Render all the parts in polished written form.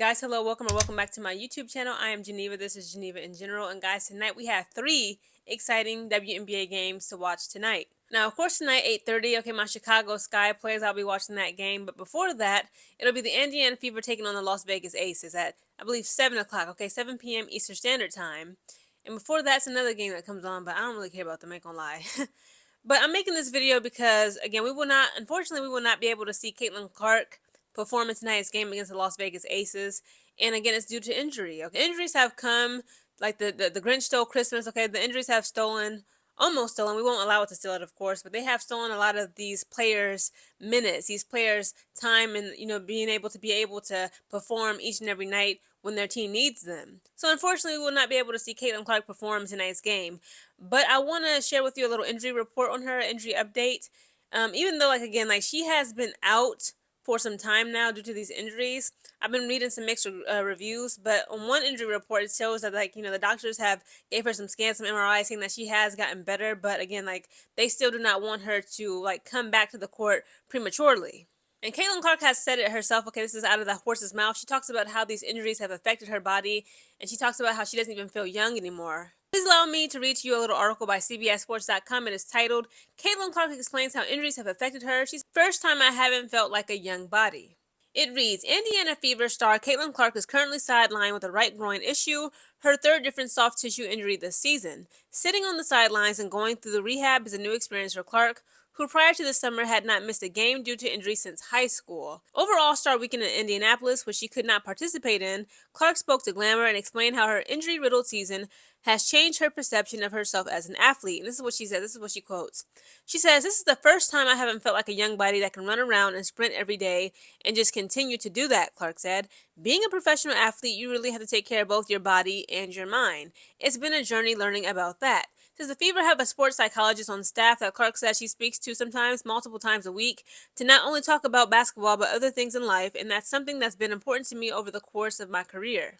Guys, hello, welcome back to my YouTube channel. I am Geneva. This is Geneva in general. And guys, tonight we have 3 exciting WNBA games to watch tonight. Now, of course, tonight, 8:30, okay, my Chicago Sky plays. I'll be watching that game. But before that, it'll be the Indiana Fever taking on the Las Vegas Aces at, I believe, 7 o'clock, okay, 7 p.m. Eastern Standard Time. And before that's another game that comes on, but I don't really care about them, I ain't gonna lie. But I'm making this video because, again, unfortunately, we will not be able to see Caitlyn Clark perform in tonight's game against the Las Vegas Aces. And again, it's due to injury. Okay, injuries have come like the Grinch stole Christmas. Okay, the injuries have almost stolen. We won't allow it to steal it, of course, but they have stolen a lot of these players' minutes, these players' time, and being able to perform each and every night when their team needs them. So unfortunately, we will not be able to see Caitlyn Clark perform tonight's game. But I want to share with you a little injury report on her, injury update. Even though, she has been out for some time now due to these injuries. I've been reading some mixed reviews, but on one injury report, it shows that, the doctors have gave her some scans, some MRI, saying that she has gotten better, but again, they still do not want her to, come back to the court prematurely. And Caitlyn Clark has said it herself. Okay, this is out of the horse's mouth. She talks about how these injuries have affected her body, and she talks about how she doesn't even feel young anymore. Please allow me to read to you a little article by CBSSports.com. It is titled, Caitlyn Clark explains how injuries have affected her. She's first time I haven't felt like a young body. It reads, Indiana Fever star Caitlyn Clark is currently sidelined with a right groin issue, her third different soft tissue injury this season. Sitting on the sidelines and going through the rehab is a new experience for Clark, who prior to this summer had not missed a game due to injury since high school. Over All-Star Weekend in Indianapolis, which she could not participate in, Clark spoke to Glamour and explained how her injury-riddled season has changed her perception of herself as an athlete. And this is what she said. This is what she quotes. She says, this is the first time I haven't felt like a young body that can run around and sprint every day and just continue to do that, Clark said. Being a professional athlete, you really have to take care of both your body and your mind. It's been a journey learning about that. Does the Fever have a sports psychologist on staff that Clark says she speaks to sometimes, multiple times a week, to not only talk about basketball but other things in life, and that's something that's been important to me over the course of my career.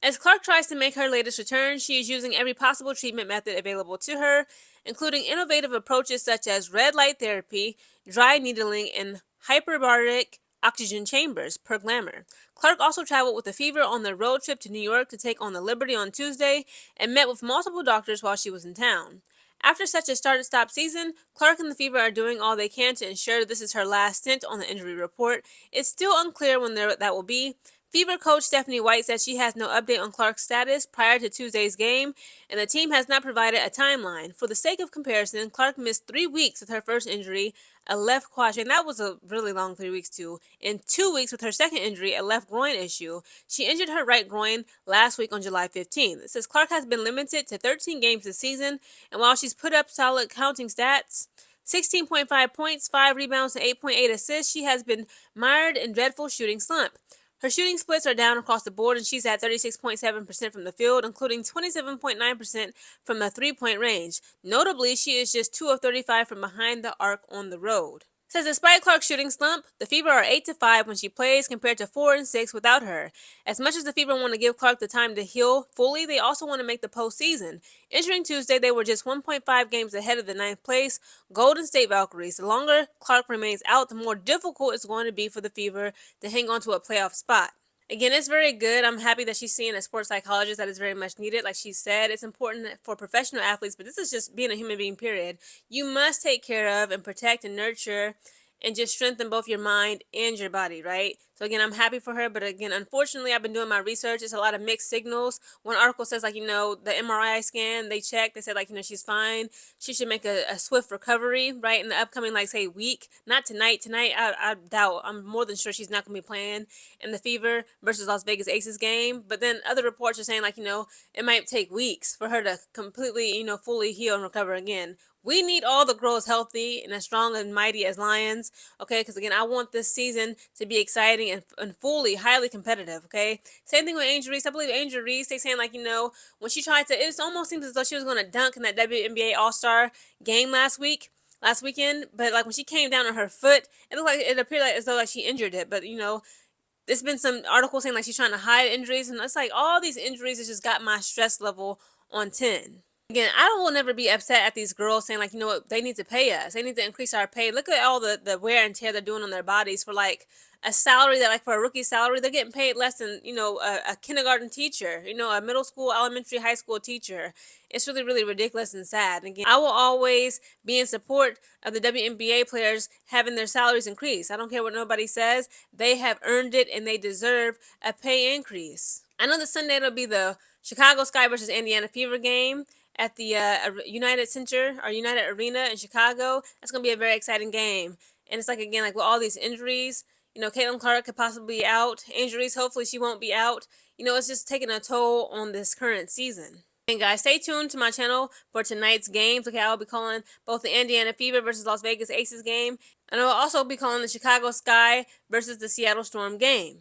As Clark tries to make her latest return, she is using every possible treatment method available to her, including innovative approaches such as red light therapy, dry needling, and hyperbaric oxygen chambers, per Glamour. Clark also traveled with the Fever on their road trip to New York to take on the Liberty on Tuesday and met with multiple doctors while she was in town. After such a start-stop season, Clark and the Fever are doing all they can to ensure this is her last stint on the injury report. It's still unclear when that will be. Fever coach Stephanie White says she has no update on Clark's status prior to Tuesday's game, and the team has not provided a timeline. For the sake of comparison, Clark missed 3 weeks with her first injury, a left quadrant. That was a really long 3 weeks too. And 2 weeks with her second injury, a left groin issue. She injured her right groin last week on July 15th. It says Clark has been limited to 13 games this season, and while she's put up solid counting stats, 16.5 points, 5 rebounds, and 8.8 assists, she has been mired in dreadful shooting slump. Her shooting splits are down across the board, and she's at 36.7% from the field, including 27.9% from the three-point range. Notably, she is just 2 of 35 from behind the arc on the road. Says despite Clark's shooting slump, the Fever are 8-5 when she plays compared to 4-6 without her. As much as the Fever want to give Clark the time to heal fully, they also want to make the postseason. Entering Tuesday, they were just 1.5 games ahead of the 9th place Golden State Valkyries. The longer Clark remains out, the more difficult it's going to be for the Fever to hang on to a playoff spot. Again, it's very good. I'm happy that she's seeing a sports psychologist. That is very much needed. Like she said, it's important for professional athletes, but this is just being a human being, period. You must take care of and protect and nurture and just strengthen both your mind and your body, right? So again, I'm happy for her, but again, unfortunately, I've been doing my research. It's a lot of mixed signals. One article says, the MRI scan, they checked, they said, she's fine. She should make a swift recovery, right, in the upcoming, week. Not tonight. Tonight, I doubt. I'm more than sure she's not going to be playing in the Fever versus Las Vegas Aces game. But then other reports are saying, it might take weeks for her to completely, fully heal and recover again. We need all the girls healthy and as strong and mighty as lions, okay? Because, again, I want this season to be exciting and fully, highly competitive, okay? Same thing with Angel Reese. I believe Angel Reese, they saying, when she tried to, it almost seems as though she was going to dunk in that WNBA All-Star game last weekend. But, when she came down on her foot, it appeared as though she injured it. But, there's been some articles saying, she's trying to hide injuries. And it's all these injuries has just got my stress level on 10. Again, I will never be upset at these girls saying, like, you know what, they need to pay us. They need to increase our pay. Look at all the wear and tear they're doing on their bodies for like a salary that, like, for a rookie salary, they're getting paid less than, a kindergarten teacher, a middle school, elementary, high school teacher. It's really, really ridiculous and sad. Again, I will always be in support of the WNBA players having their salaries increased. I don't care what nobody says. They have earned it and they deserve a pay increase. I know that Sunday it'll be the Chicago Sky versus Indiana Fever game at the United Center or United Arena in Chicago. That's going to be a very exciting game. And it's like, again, like with all these injuries, Caitlyn Clark could possibly be out. Injuries, hopefully she won't be out. It's just taking a toll on this current season. And guys, stay tuned to my channel for tonight's games. Okay, I'll be calling both the Indiana Fever versus Las Vegas Aces game, and I'll also be calling the Chicago Sky versus the Seattle Storm game.